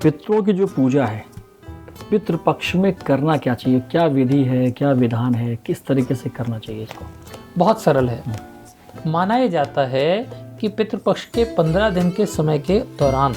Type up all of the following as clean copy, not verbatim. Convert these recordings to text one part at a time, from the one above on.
पितरों की जो पूजा है, पितृपक्ष में करना क्या चाहिए? क्या विधि है, क्या विधान है, किस तरीके से करना चाहिए इसको? बहुत सरल है। माना यह जाता है कि पितृपक्ष के 15 दिन के समय के दौरान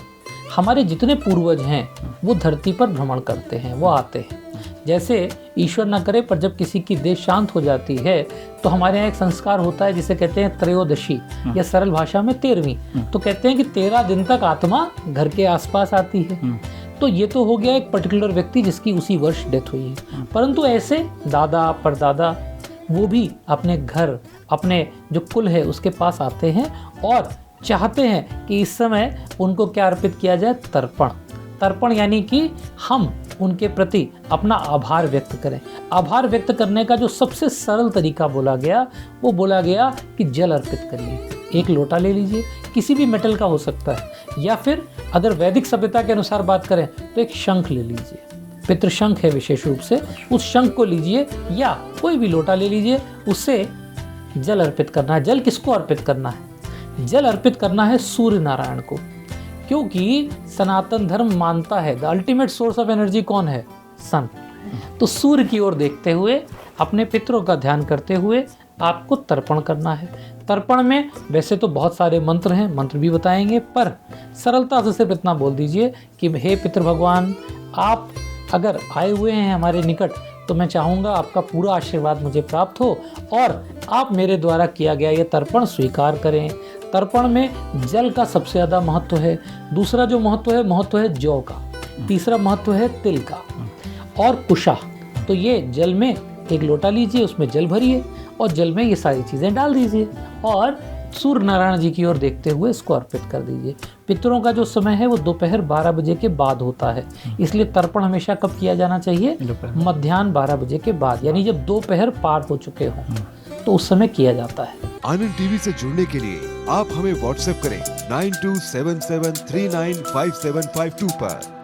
हमारे जितने पूर्वज हैं वो धरती पर भ्रमण करते हैं, वो आते हैं। जैसे ईश्वर न करे पर जब किसी की देह शांत हो जाती है तो हमारे यहाँ एक संस्कार होता है जिसे कहते हैं त्रयोदशी या सरल भाषा में 13वीं। तो कहते हैं कि 13 दिन तक आत्मा घर के आसपास आती है। तो ये तो हो गया एक पर्टिकुलर व्यक्ति जिसकी उसी वर्ष डेथ हुई है। परंतु ऐसे दादा परदादा वो भी अपने घर, अपने जो कुल है उसके पास आते हैं और चाहते हैं कि इस समय उनको क्या अर्पित किया जाए? तर्पण। तर्पण यानी कि हम उनके प्रति अपना आभार व्यक्त करें। आभार व्यक्त करने का जो सबसे सरल तरीका बोला गया वो बोला गया कि जल अर्पित करिए। एक लोटा ले लीजिए, किसी भी मेटल का हो सकता है, या फिर अगर वैदिक सभ्यता के अनुसार बात करें तो एक शंख ले लीजिए, पितृशंख है विशेष रूप से, उस शंख को लीजिए या कोई भी लोटा ले लीजिए, उससे जल अर्पित करना है। जल किसको अर्पित करना है? जल अर्पित करना है सूर्य नारायण को, क्योंकि सनातन धर्म मानता है the ultimate source of energy कौन है? सन। तो सूर्य की ओर देखते हुए अपने पितरों का ध्यान करते हुए आपको तर्पण करना है। तर्पण में वैसे तो बहुत सारे मंत्र हैं, मंत्र भी बताएंगे, पर सरलता से सिर्फ इतना बोल दीजिए कि हे पितृ भगवान, आप अगर आए हुए हैं हमारे निकट तो मैं चाहूँगा आपका पूरा आशीर्वाद मुझे प्राप्त हो और आप मेरे द्वारा किया गया ये तर्पण स्वीकार करें। तर्पण में जल का सबसे ज़्यादा महत्व है। दूसरा जो महत्व है जौ का। तीसरा महत्व है तिल का और कुशा। तो ये जल में एक लोटा लीजिए, उसमें जल भरिए और जल में ये सारी चीज़ें डाल दीजिए और सूर्य नारायण जी की ओर देखते हुए इसको अर्पित कर दीजिए। पितरों का जो समय है वो दोपहर 12 बजे के बाद होता है, इसलिए तर्पण हमेशा कब किया जाना चाहिए? मध्याह्न 12 बजे के बाद, यानी जब दोपहर पार हो चुके हों तो उस समय किया जाता है। आनंद टीवी से जुड़ने के लिए आप हमें व्हाट्सएप करें 9277395752 पर।